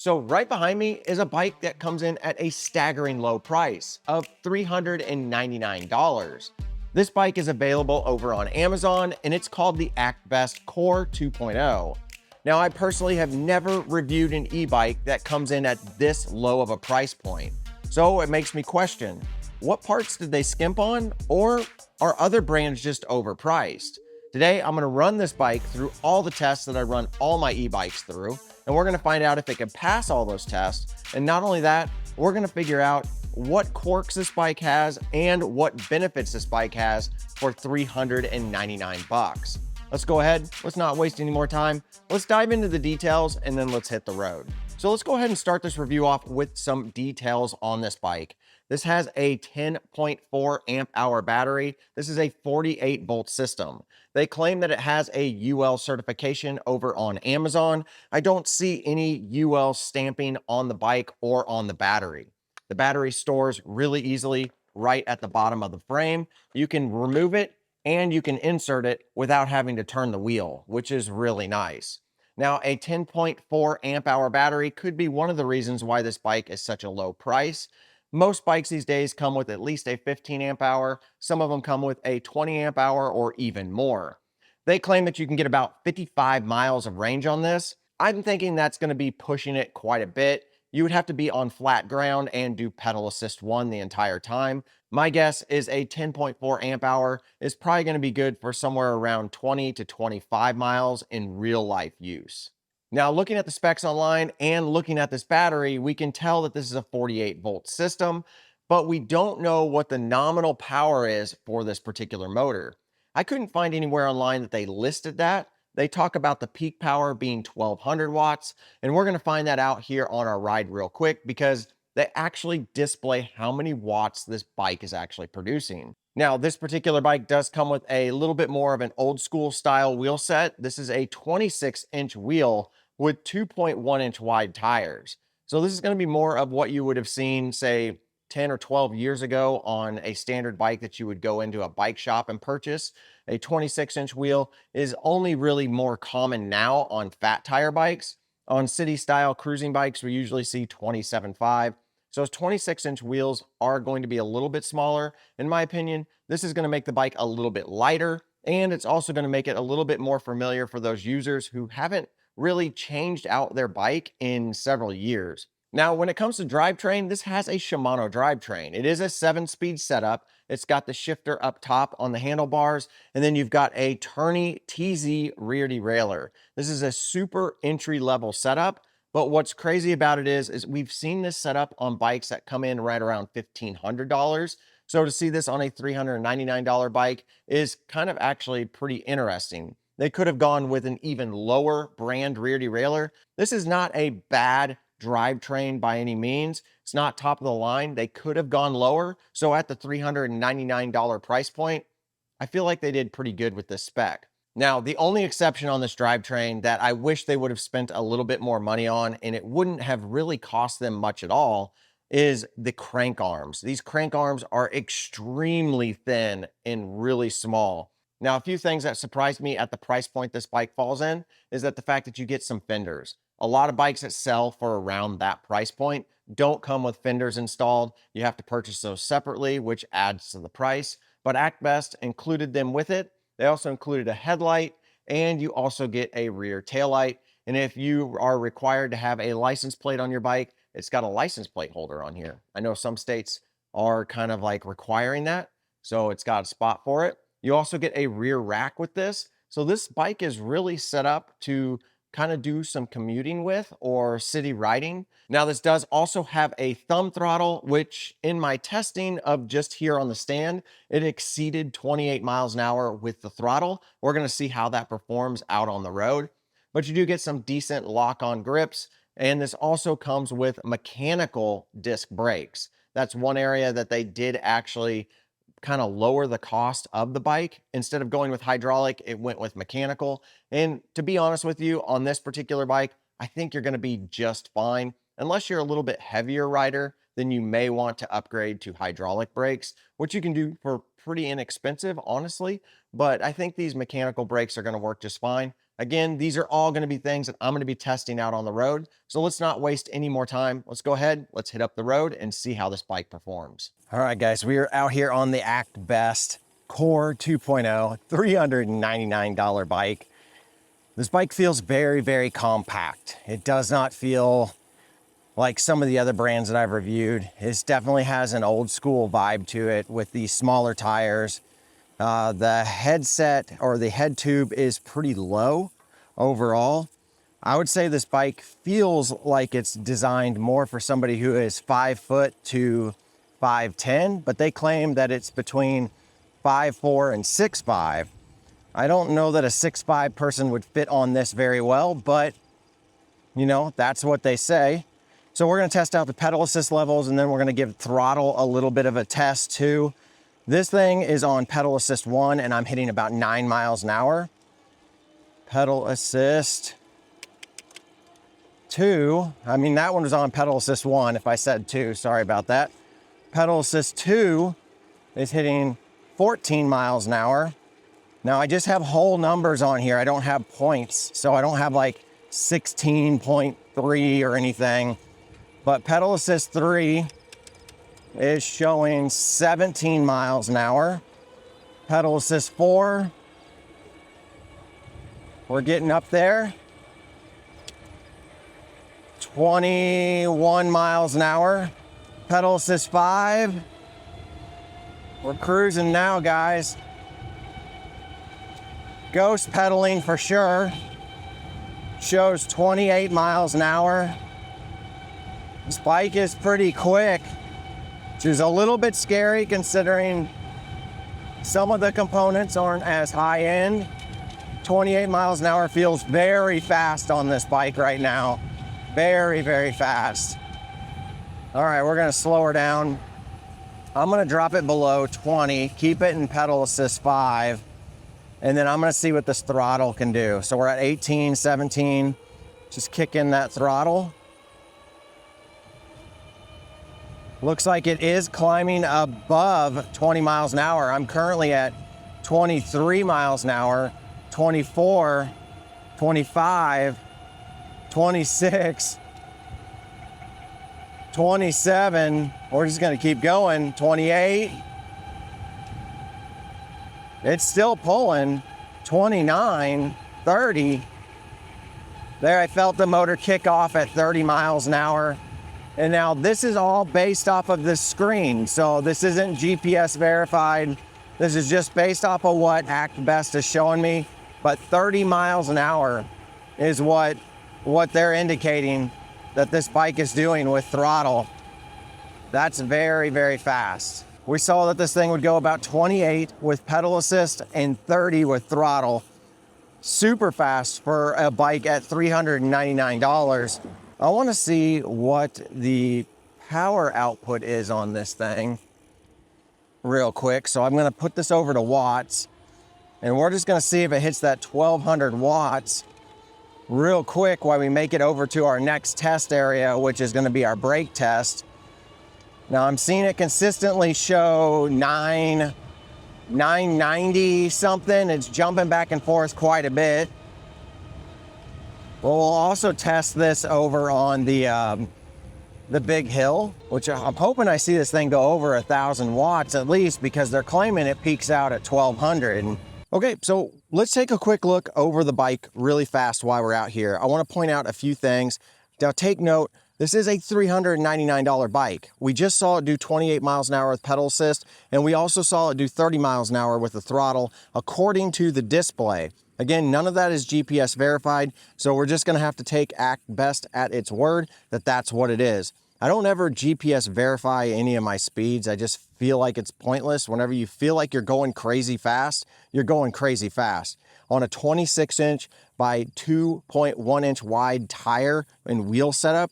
So right behind me is a bike that comes in at a staggering low price of $399. This bike is available over on Amazon and it's called the Actbest Core 2.0. Now, I personally have never reviewed an e-bike that comes in at this low of a price point. So it makes me question, what parts did they skimp on, or are other brands just overpriced? Today, I'm gonna run this bike through all the tests that I run all my e-bikes through, and we're gonna find out if it can pass all those tests. And not only that, we're gonna figure out what quirks this bike has and what benefits this bike has for 399 bucks. Let's go ahead, let's not waste any more time. Let's dive into the details and then let's hit the road. So let's go ahead and start this review off with some details on this bike. This has a 10.4 amp hour battery. This is a 48 volt system. They claim that it has a UL certification over on Amazon. I don't see any UL stamping on the bike or on the battery. The battery stores really easily right at the bottom of the frame. You can remove it and you can insert it without having to turn the wheel, which is really nice. Now, a 10.4 amp hour battery could be one of the reasons why this bike is such a low price. Most bikes these days come with at least a 15 amp hour. Some of them come with a 20 amp hour or even more. They claim that you can get about 55 miles of range on this. I'm thinking that's going to be pushing it quite a bit. You would have to be on flat ground and do pedal assist 1 the entire time. My guess is a 10.4 amp hour is probably going to be good for somewhere around 20 to 25 miles in real life use. Now, looking at the specs online and looking at this battery, we can tell that this is a 48 volt system, but we don't know what the nominal power is for this particular motor. I couldn't find anywhere online that they listed that. They talk about the peak power being 1200 watts, and we're going to find that out here on our ride real quick because they actually display how many watts this bike is actually producing. Now, this particular bike does come with a little bit more of an old school style wheel set. This is a 26-inch wheel with 2.1-inch wide tires. So this is going to be more of what you would have seen, say, 10 or 12 years ago on a standard bike that you would go into a bike shop and purchase. A 26-inch wheel is only really more common now on fat tire bikes. On city style cruising bikes, we usually see 27.5. So 26-inch wheels are going to be a little bit smaller. In my opinion, this is going to make the bike a little bit lighter, and it's also going to make it a little bit more familiar for those users who haven't really changed out their bike in several years. Now, when it comes to drivetrain, this has a Shimano drivetrain. It is a 7-speed setup. It's got the shifter up top on the handlebars, and then you've got a Tourney TZ rear derailleur. This is a super entry-level setup, but what's crazy about it is we've seen this setup on bikes that come in right around $1,500. So to see this on a $399 bike is kind of actually pretty interesting. They could have gone with an even lower brand rear derailleur. This is not a bad drivetrain by any means. It's not top of the line. They could have gone lower. So at the $399 price point, I feel like they did pretty good with this spec. Now, the only exception on this drivetrain that I wish they would have spent a little bit more money on, and it wouldn't have really cost them much at all, is the crank arms. These crank arms are extremely thin and really small. Now, a few things that surprised me at the price point this bike falls in is that the fact that you get some fenders. A lot of bikes that sell for around that price point don't come with fenders installed. You have to purchase those separately, which adds to the price. But Actbest included them with it. They also included a headlight, and you also get a rear taillight. And if you are required to have a license plate on your bike, it's got a license plate holder on here. I know some states are kind of like requiring that, so it's got a spot for it. You also get a rear rack with this. So this bike is really set up to kind of do some commuting with or city riding. Now, this does also have a thumb throttle, which in my testing of just here on the stand, it exceeded 28 miles an hour with the throttle. We're going to see how that performs out on the road, but you do get some decent lock-on grips. And this also comes with mechanical disc brakes. That's one area that they did actually kind of lower the cost of the bike. Instead of going with hydraulic, it went with mechanical. And to be honest with you, on this particular bike, I think you're going to be just fine. Unless you're a little bit heavier rider, then you may want to upgrade to hydraulic brakes, which you can do for pretty inexpensive, honestly. But I think these mechanical brakes are going to work just fine. Again, these are all going to be things that I'm going to be testing out on the road. So let's not waste any more time. Let's go ahead, let's hit up the road and see how this bike performs. All right, guys, we are out here on the Actbest Core 2.0, $399 bike. This bike feels very, very compact. It does not feel like some of the other brands that I've reviewed. It definitely has an old school vibe to it with these smaller tires. The headset or the head tube is pretty low overall. I would say this bike feels like it's designed more for somebody who is 5 foot to 5'10", but they claim that it's between 5'4" and 6'5". I don't know that a 6'5" person would fit on this very well, but you know, that's what they say. So we're gonna test out the pedal assist levels, and then we're gonna give throttle a little bit of a test too. This thing is on pedal assist 1, and I'm hitting about 9 miles an hour. Pedal assist 2, I mean, that one was on pedal assist 1. If I said 2, sorry about that. Pedal assist 2 is hitting 14 miles an hour. Now I just have whole numbers on here. I don't have points, so I don't have like 16.3 or anything. But pedal assist 3 is showing 17 miles an hour. Pedal assist 4, we're getting up there. 21 miles an hour. Pedal assist 5, we're cruising now, guys. Ghost pedaling for sure. Shows 28 miles an hour. This bike is pretty quick, which is a little bit scary considering some of the components aren't as high end. 28 miles an hour feels very fast on this bike right now. Very, very fast. All right, we're gonna slow her down. I'm gonna drop it below 20, keep it in pedal assist 5, and then I'm gonna see what this throttle can do. So we're at 18, 17, just kick in that throttle. Looks like it is climbing above 20 miles an hour. I'm currently at 23 miles an hour, 24, 25, 26, 27. We're just gonna keep going, 28. It's still pulling, 29, 30. There, I felt the motor kick off at 30 miles an hour. And now this is all based off of this screen. So this isn't GPS verified. This is just based off of what Actbest is showing me. But 30 miles an hour is what they're indicating that this bike is doing with throttle. That's very, very fast. We saw that this thing would go about 28 with pedal assist and 30 with throttle. Super fast for a bike at $399. I want to see what the power output is on this thing real quick. So I'm going to put this over to watts, and we're just going to see if it hits that 1200 watts real quick while we make it over to our next test area, which is going to be our brake test. Now I'm seeing it consistently show 990 something. It's jumping back and forth quite a bit. Well, we'll also test this over on the big hill, which I'm hoping I see this thing go over 1,000 watts at least, because they're claiming it peaks out at 1,200. Okay, so let's take a quick look over the bike really fast while we're out here. I want to point out a few things. Now take note, this is a $399 bike. We just saw it do 28 miles an hour with pedal assist, and we also saw it do 30 miles an hour with the throttle, according to the display. Again, none of that is GPS verified, so we're just gonna have to take Actbest at its word that that's what it is. I don't ever GPS verify any of my speeds. I just feel like it's pointless. Whenever you feel like you're going crazy fast, you're going crazy fast. On a 26-inch by 2.1-inch wide tire and wheel setup,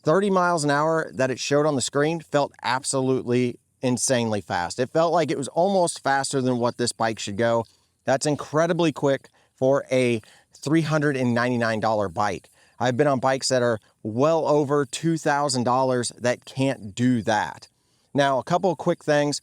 30 miles an hour that it showed on the screen felt absolutely insanely fast. It felt like it was almost faster than what this bike should go. That's incredibly quick for a $399 bike. I've been on bikes that are well over $2,000 that can't do that. Now, a couple of quick things.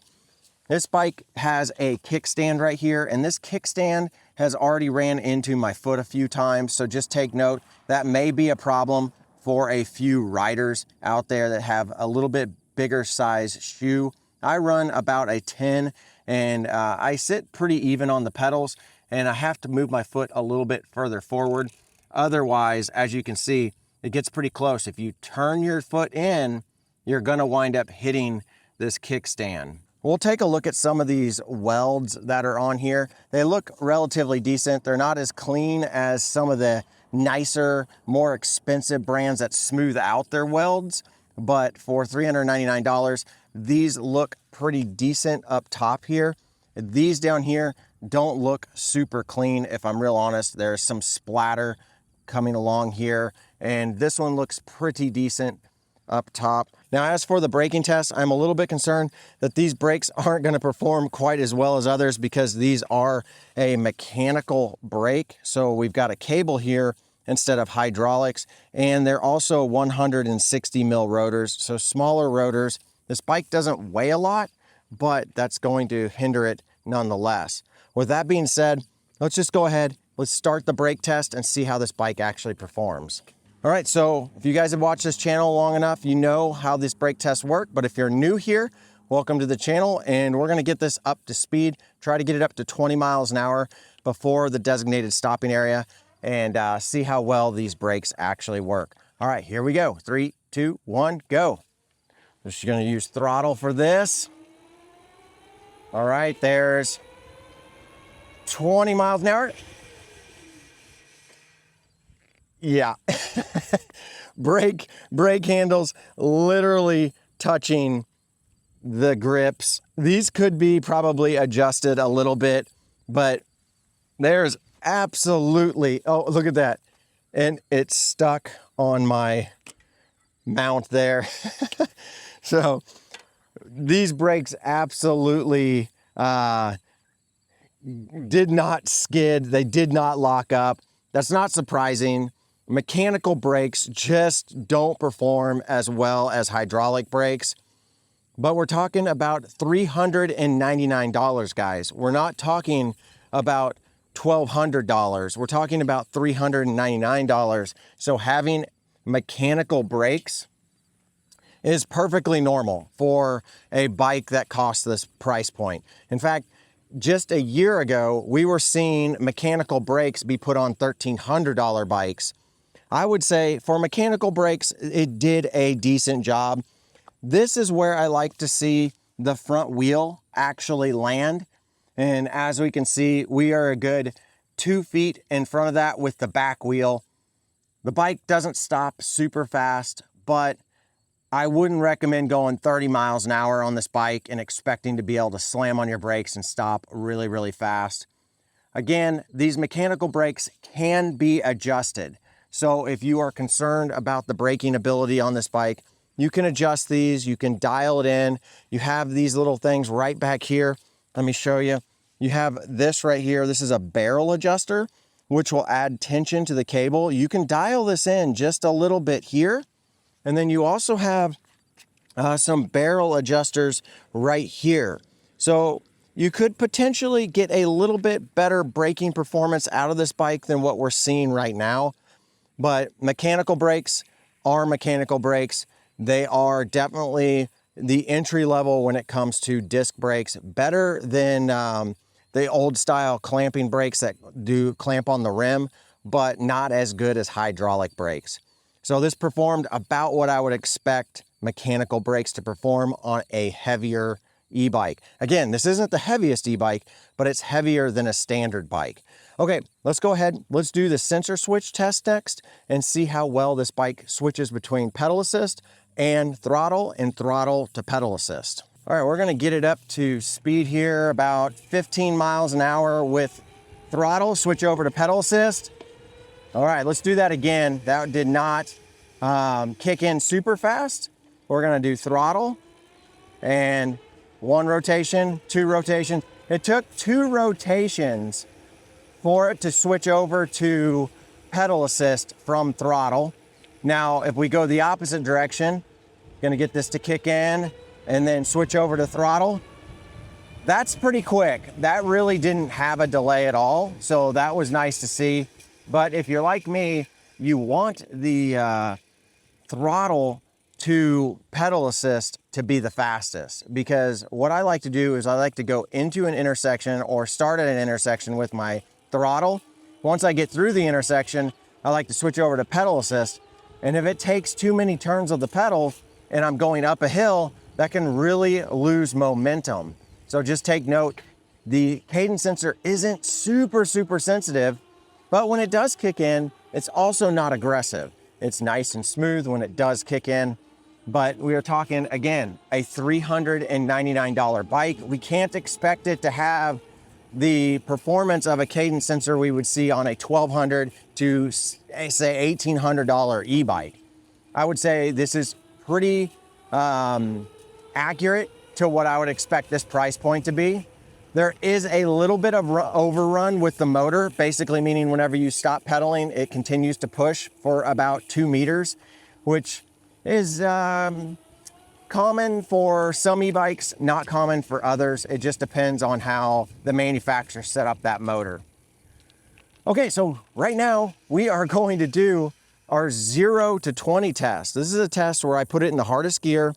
This bike has a kickstand right here, and this kickstand has already ran into my foot a few times. So just take note, that may be a problem for a few riders out there that have a little bit bigger size shoe. I run about a 10 and I sit pretty even on the pedals, and I have to move my foot a little bit further forward. Otherwise, as you can see, it gets pretty close. If you turn your foot in, you're gonna wind up hitting this kickstand. We'll take a look at some of these welds that are on here. They look relatively decent. They're not as clean as some of the nicer, more expensive brands that smooth out their welds, but for $399, these look pretty decent up top here. These down here don't look super clean, if I'm real honest. There's some splatter coming along here, and this one looks pretty decent up top. Now, as for the braking test, I'm a little bit concerned that these brakes aren't going to perform quite as well as others because these are a mechanical brake. So we've got a cable here instead of hydraulics, and they're also 160 mil rotors, so smaller rotors. This bike doesn't weigh a lot, but that's going to hinder it nonetheless. With that being said, let's just go ahead, let's start the brake test and see how this bike actually performs. All right, so if you guys have watched this channel long enough, you know how this brake tests work, but if you're new here, welcome to the channel, and we're gonna get this up to speed, try to get it up to 20 miles an hour before the designated stopping area, and see how well these brakes actually work. All right, here we go. 3, 2, 1, go. Just gonna use throttle for this. All right, there's 20 miles an hour. Yeah, brake handles literally touching the grips. These could be probably adjusted a little bit, but there's absolutely, oh, look at that. And it's stuck on my mount there. So these brakes absolutely did not skid. They did not lock up. That's not surprising. Mechanical brakes just don't perform as well as hydraulic brakes, but we're talking about $399, guys. We're not talking about $1,200. We're talking about $399. So having mechanical brakes is perfectly normal for a bike that costs this price point. In fact, just a year ago, we were seeing mechanical brakes be put on $1,300 bikes. I would say for mechanical brakes, it did a decent job. This is where I like to see the front wheel actually land. And as we can see, we are a good 2 feet in front of that with the back wheel. The bike doesn't stop super fast, but I wouldn't recommend going 30 miles an hour on this bike and expecting to be able to slam on your brakes and stop really, really fast. Again, these mechanical brakes can be adjusted. So if you are concerned about the braking ability on this bike, you can adjust these, you can dial it in. You have these little things right back here. Let me show you. You have this right here. This is a barrel adjuster, which will add tension to the cable. You can dial this in just a little bit here. And then you also have some barrel adjusters right here. So you could potentially get a little bit better braking performance out of this bike than what we're seeing right now. But mechanical brakes are mechanical brakes. They are definitely the entry level when it comes to disc brakes, better than the old style clamping brakes that do clamp on the rim, but not as good as hydraulic brakes. So this performed about what I would expect mechanical brakes to perform on a heavier e-bike. Again, this isn't the heaviest e-bike, but it's heavier than a standard bike. Okay, let's go ahead. Let's do the sensor switch test next and see how well this bike switches between pedal assist and throttle to pedal assist. All right, we're gonna get it up to speed here, about 15 miles an hour with throttle, switch over to pedal assist. All right, let's do that again. That did not kick in super fast. We're gonna do throttle and 1 rotation, 2 rotations. It took 2 rotations for it to switch over to pedal assist from throttle. Now, if we go the opposite direction, gonna get this to kick in and then switch over to throttle. that's pretty quick. That really didn't have a delay at all, so that was nice to see. But if you're like me, you want the throttle to pedal assist to be the fastest, because what I like to do is I like to go into an intersection or start at an intersection with my throttle. Once I get through the intersection, I like to switch over to pedal assist. And if it takes too many turns of the pedal and I'm going up a hill, that can really lose momentum. So just take note, the cadence sensor isn't super sensitive, but when it does kick in, it's also not aggressive. It's nice and smooth when it does kick in. But we are talking, again, a $399 bike. We can't expect it to have the performance of a cadence sensor we would see on a $1,200 to say $1,800 e-bike. I would say this is pretty accurate to what I would expect this price point to be. There is a little bit of overrun with the motor, basically meaning whenever you stop pedaling, it continues to push for about 2 meters, which is common for some e-bikes, not common for others. It just depends on how the manufacturer set up that motor. Okay, so right now we are going to do our 0 to 20 test. This is a test where I put it in the hardest gear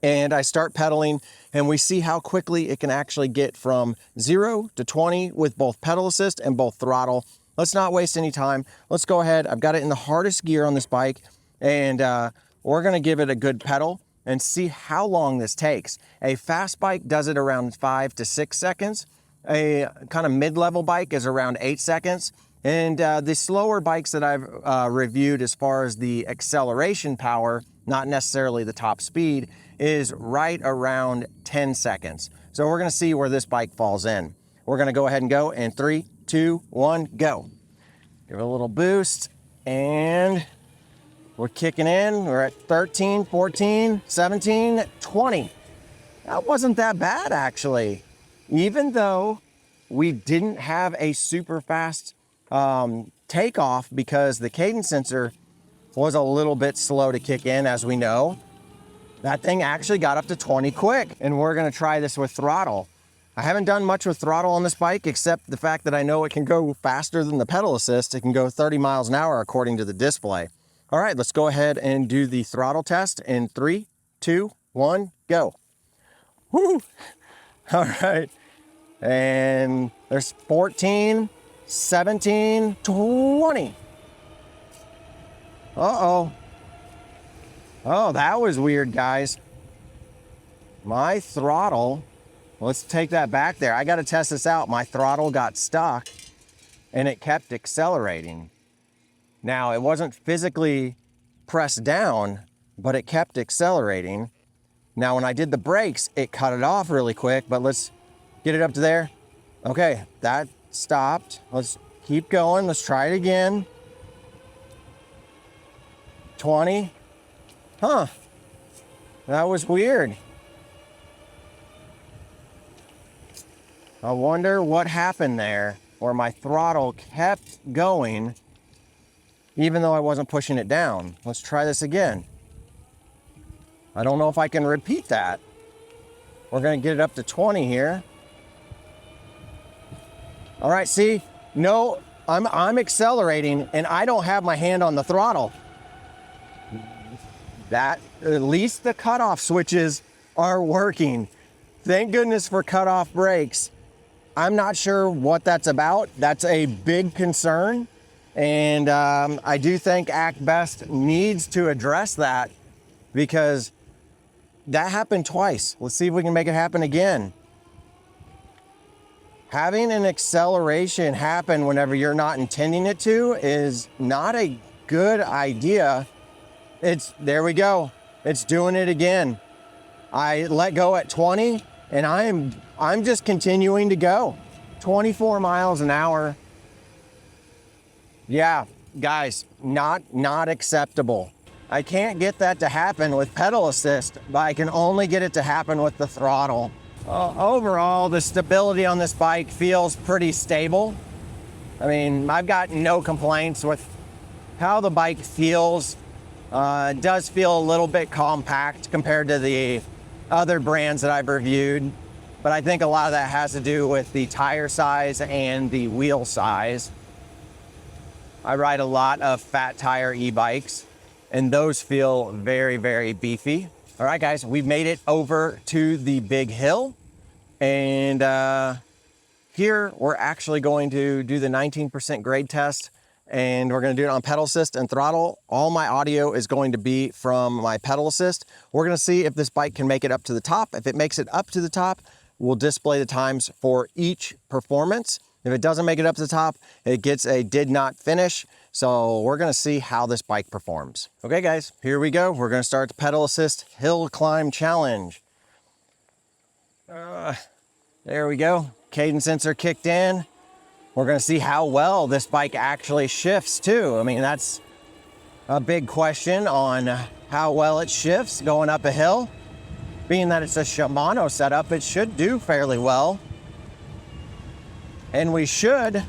and I start pedaling, and we see how quickly it can actually get from 0 to 20 with both pedal assist and both throttle. Let's not waste any time. Let's go ahead. I've got it in the hardest gear on this bike, and we're gonna give it a good pedal and see how long this takes. A fast bike does it around 5 to 6 seconds. A kind of mid-level bike is around 8 seconds. And the slower bikes that I've reviewed as far as the acceleration power, not necessarily the top speed, is right around 10 seconds. So we're gonna see where this bike falls in. We're gonna go ahead and go in 3, 2, 1, go. Give it a little boost, and we're kicking in. We're at 13, 14, 17, 20. That wasn't that bad, actually. Even though we didn't have a super fast takeoff because the cadence sensor was a little bit slow to kick in, as we know. That thing actually got up to 20 quick, and we're gonna try this with throttle. I haven't done much with throttle on this bike, except the fact that I know it can go faster than the pedal assist. It can go 30 miles an hour according to the display. All right, let's go ahead and do the throttle test in 3, 2, 1, go. Woo! All right, and there's 14, 17, 20. Uh-oh. Oh, that was weird, guys. My throttle, let's take that back there. I gotta test this out. My throttle got stuck and it kept accelerating. Now, it wasn't physically pressed down, but it kept accelerating. Now, when I did the brakes, it cut it off really quick, but let's get it up to there. Okay, that stopped. Let's keep going. Let's try it again. 20. Huh, that was weird. I wonder what happened there, where my throttle kept going even though I wasn't pushing it down. Let's try this again. I don't know if I can repeat that. We're gonna get it up to 20 here. All right, see, no, I'm accelerating and I don't have my hand on the throttle. That, at least the cutoff switches are working. Thank goodness for cutoff brakes. I'm not sure what that's about. That's a big concern. And I do think Actbest needs to address that, because that happened twice. Let's see if we can make it happen again. Having an acceleration happen whenever you're not intending it to is not a good idea. There we go. It's doing it again. I let go at 20 and I'm just continuing to go. 24 miles an hour. Yeah, guys, not acceptable. I can't get that to happen with pedal assist, but I can only get it to happen with the throttle. Overall, the stability on this bike feels pretty stable. I mean, I've got no complaints with how the bike feels. It does feel a little bit compact compared to the other brands that I've reviewed. but I think a lot of that has to do with the tire size and the wheel size. I ride a lot of fat tire e-bikes, and those feel very, very beefy. All right, guys, we've made it over to the big hill, and here we're actually going to do the 19% grade test, and we're going to do it on pedal assist and throttle. All my audio is going to be from my pedal assist. We're going to see if this bike can make it up to the top. If it makes it up to the top, we'll display the times for each performance. If it doesn't make it up to the top, it gets a did not finish. So we're gonna see how this bike performs. Okay guys, here we go. We're gonna start the pedal assist hill climb challenge. There we go. Cadence sensor kicked in. We're gonna see how well this bike actually shifts too. I mean, that's a big question on how well it shifts going up a hill. Being that it's a Shimano setup, it should do fairly well. And we should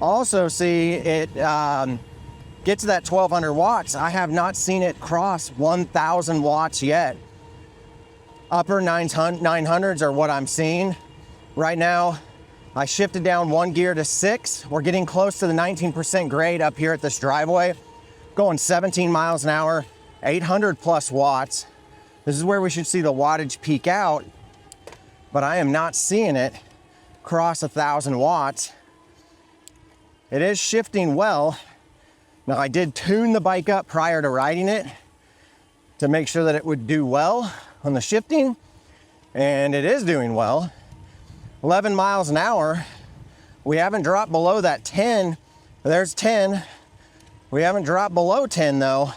also see it get to that 1200 watts. I have not seen it cross 1000 watts yet. Upper 900s are what I'm seeing. Right now, I shifted down one gear to 6. We're getting close to the 19% grade up here at this driveway. Going 17 miles an hour, 800 plus watts. This is where we should see the wattage peak out, but I am not seeing it cross 1000 watts. It is shifting well. Now I did tune the bike up prior to riding it to make sure that it would do well on the shifting, and it is doing well. 11 miles an hour. We haven't dropped below that 10. There's 10. We haven't dropped below 10 though.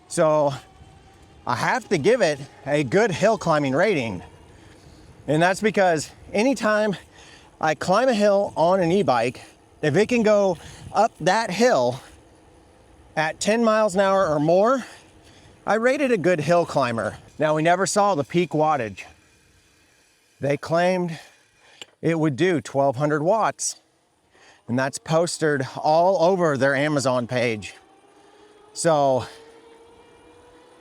So I have to give it a good hill climbing rating. And that's because anytime I climb a hill on an e-bike, if it can go up that hill at 10 miles an hour or more, I rate it a good hill climber. Now, we never saw the peak wattage. They claimed it would do 1200 watts, and that's posted all over their Amazon page. So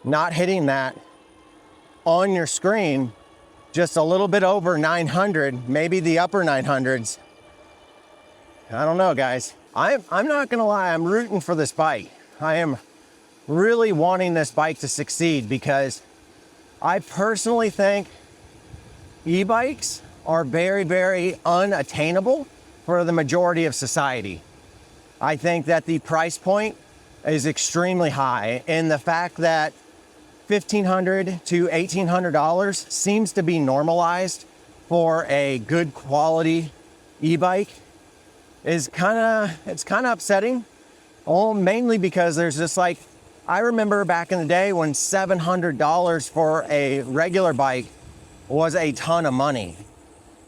not hitting that on your screen, just a little bit over 900, maybe the upper 900s. I don't know, guys. I'm not gonna lie, I'm rooting for this bike. I am really wanting this bike to succeed because I personally think e-bikes are very, very unattainable for the majority of society. I think that the price point is extremely high, and the fact that $1,500 to $1,800 seems to be normalized for a good quality e-bike is kind of upsetting. Oh, mainly because there's just like, I remember back in the day when $700 for a regular bike was a ton of money.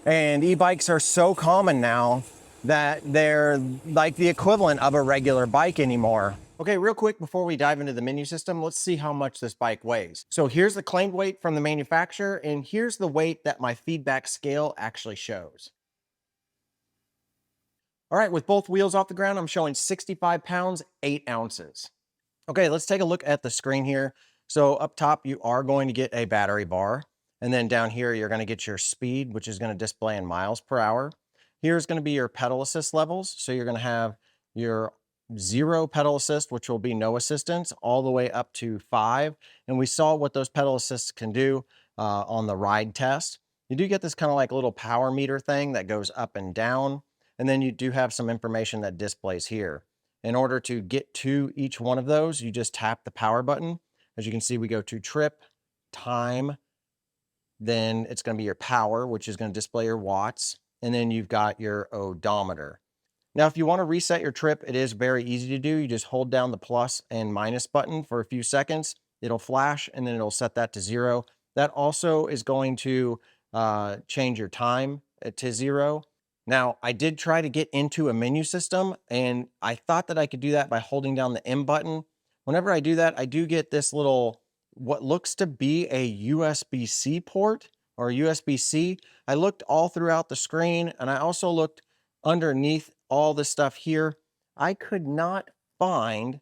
And e-bikes are so common now that they're like the equivalent of a regular bike anymore. Okay, real quick before we dive into the menu system, let's see how much this bike weighs. So here's the claimed weight from the manufacturer, and here's the weight that my feedback scale actually shows. All right, with both wheels off the ground, I'm showing 65 pounds, 8 ounces. Okay, let's take a look at the screen here. So up top, you are going to get a battery bar. And then down here, you're going to get your speed, which is going to display in miles per hour. Here's going to be your pedal assist levels. So you're going to have your 0 pedal assist, which will be no assistance, all the way up to 5. And we saw what those pedal assists can do on the ride test. You do get this kind of like little power meter thing that goes up and down. And then you do have some information that displays here. In order to get to each one of those, you just tap the power button. As you can see, we go to trip, time, then it's going to be your power, which is going to display your watts. And then you've got your odometer. Now, if you want to reset your trip, it is very easy to do. You just hold down the plus and minus button for a few seconds. It'll flash and then it'll set that to 0. That also is going to change your time to 0. Now, I did try to get into a menu system, and I thought that I could do that by holding down the M button. Whenever I do that, I do get this little, what looks to be a USB-C port or USB-C. I looked all throughout the screen, and I also looked underneath all this stuff here. I could not find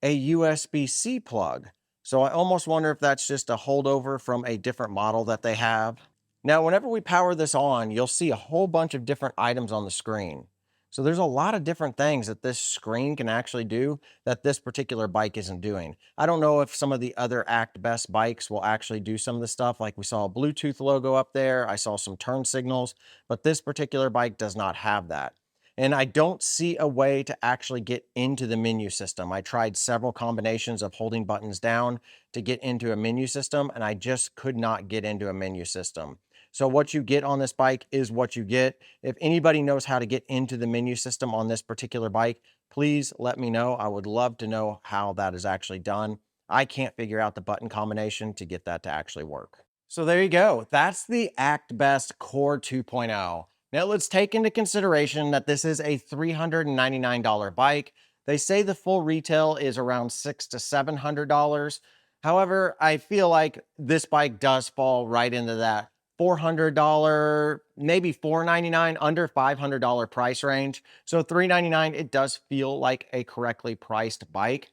a USB-C plug. So I almost wonder if that's just a holdover from a different model that they have. Now, whenever we power this on, you'll see a whole bunch of different items on the screen. So there's a lot of different things that this screen can actually do that this particular bike isn't doing. I don't know if some of the other Actbest bikes will actually do some of the stuff. Like we saw a Bluetooth logo up there. I saw some turn signals, but this particular bike does not have that. And I don't see a way to actually get into the menu system. I tried several combinations of holding buttons down to get into a menu system, and I just could not get into a menu system. So what you get on this bike is what you get. If anybody knows how to get into the menu system on this particular bike, please let me know. I would love to know how that is actually done. I can't figure out the button combination to get that to actually work. So there you go. That's the Actbest Core 2.0. Now let's take into consideration that this is a $399 bike. They say the full retail is around $600 to $700. However, I feel like this bike does fall right into that $400, maybe $499, under $500 price range. So $399, it does feel like a correctly priced bike.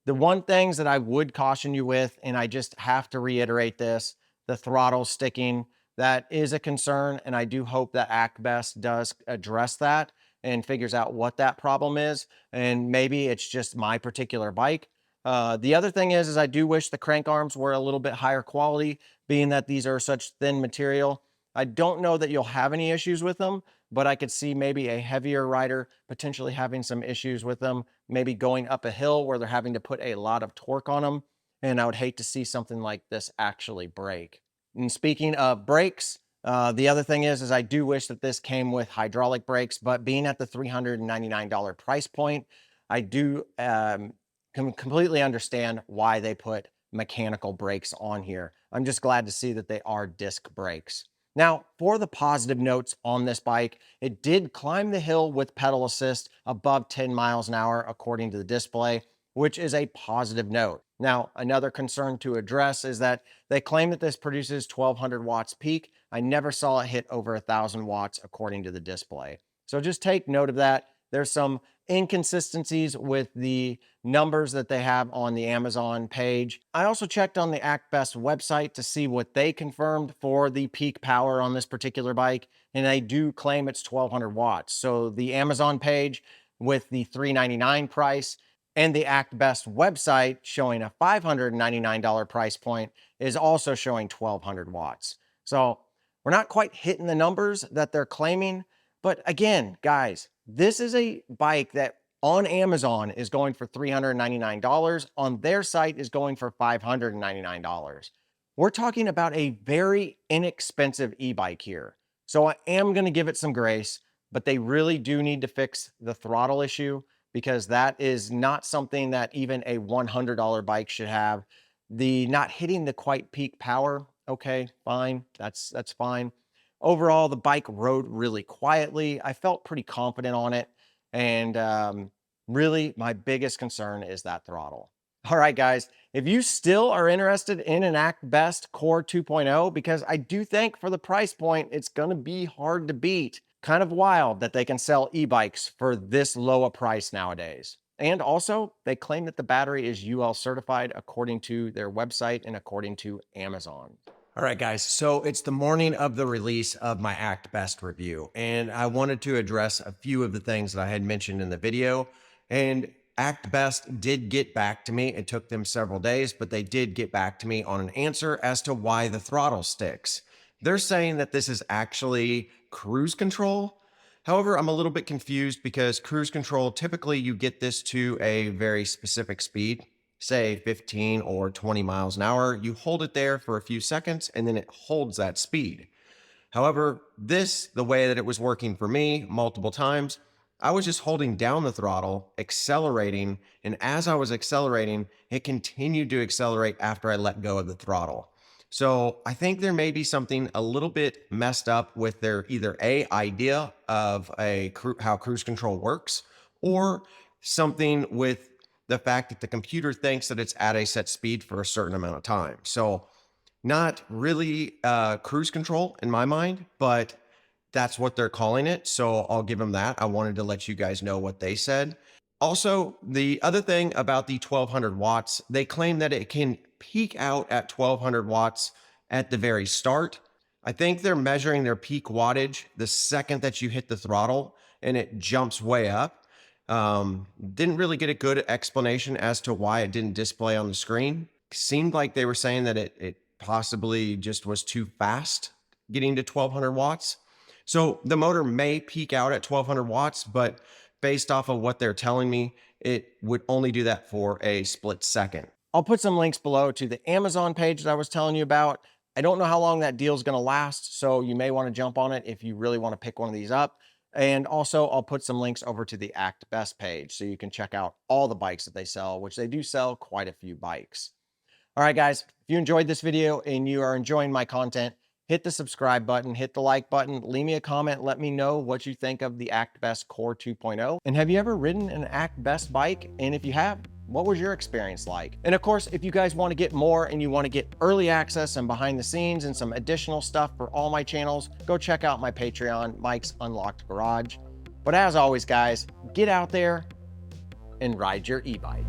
The one things that I would caution you with, and I just have to reiterate this, the throttle sticking, that is a concern. And I do hope that Actbest does address that and figures out what that problem is. And maybe it's just my particular bike. The other thing is I do wish the crank arms were a little bit higher quality, being that these are such thin material. I don't know that you'll have any issues with them, but I could see maybe a heavier rider potentially having some issues with them, maybe going up a hill where they're having to put a lot of torque on them. And I would hate to see something like this actually break. And speaking of brakes, the other thing is I do wish that this came with hydraulic brakes, but being at the $399 price point, I do can completely understand why they put mechanical brakes on here. I'm just glad to see that they are disc brakes. Now, for the positive notes on this bike, it did climb the hill with pedal assist above 10 miles an hour, according to the display, which is a positive note. Now, another concern to address is that they claim that this produces 1200 watts peak. I never saw it hit over 1000 watts, according to the display. So just take note of that. There's some inconsistencies with the numbers that they have on the Amazon page. I also checked on the Actbest website to see what they confirmed for the peak power on this particular bike, and they do claim it's 1200 watts. So the Amazon page with the $399 price and the Actbest website showing a $599 price point is also showing 1200 watts. So we're not quite hitting the numbers that they're claiming. But again, guys, this is a bike that on Amazon is going for $399. On their site is going for $599. We're talking about a very inexpensive e-bike here. So I am going to give it some grace, but they really do need to fix the throttle issue because that is not something that even a $100 bike should have. The not hitting the quite peak power, okay, fine, that's fine. Overall, the bike rode really quietly. I felt pretty confident on it. And really, my biggest concern is that throttle. All right, guys, if you still are interested in an Actbest Core 2.0, because I do think for the price point, it's going to be hard to beat. Kind of wild that they can sell e-bikes for this low a price nowadays. And also, they claim that the battery is UL certified according to their website and according to Amazon. All right, guys, so it's the morning of the release of my Actbest review, and I wanted to address a few of the things that I had mentioned in the video. And Actbest did get back to me. It took them several days, but they did get back to me on an answer as to why the throttle sticks. They're saying that this is actually cruise control. However, I'm a little bit confused because cruise control, typically you get this to a very specific speed, say 15 or 20 miles an hour. You hold it there for a few seconds and then it holds that speed. However, the way that it was working for me multiple times, I was just holding down the throttle, accelerating, and as I was accelerating, it continued to accelerate after I let go of the throttle. So I think there may be something a little bit messed up with their either a idea of how cruise control works, or something with the fact that the computer thinks that it's at a set speed for a certain amount of time. So not really cruise control in my mind, but that's what they're calling it. So I'll give them that. I wanted to let you guys know what they said. Also, the other thing about the 1200 watts, they claim that it can peak out at 1200 watts at the very start. I think they're measuring their peak wattage the second that you hit the throttle, and it jumps way up. Didn't really get a good explanation as to why it didn't display on the screen. Seemed like they were saying that it possibly just was too fast getting to 1200 watts. So the motor may peak out at 1200 watts, but based off of what they're telling me, it would only do that for a split second. I'll put some links below to the Amazon page that I was telling you about. I don't know how long that deal is going to last, so you may want to jump on it if you really want to pick one of these up. And also, I'll put some links over to the Actbest page so you can check out all the bikes that they sell, which they do sell quite a few bikes. All right, guys, if you enjoyed this video and you are enjoying my content, hit the subscribe button, hit the like button, leave me a comment, let me know what you think of the Actbest Core 2.0. And have you ever ridden an Actbest bike? And if you have, what was your experience like? And of course, if you guys want to get more and you want to get early access and behind the scenes and some additional stuff for all my channels, go check out my Patreon, Mike's Unlocked Garage. But as always, guys, get out there and ride your e-bike.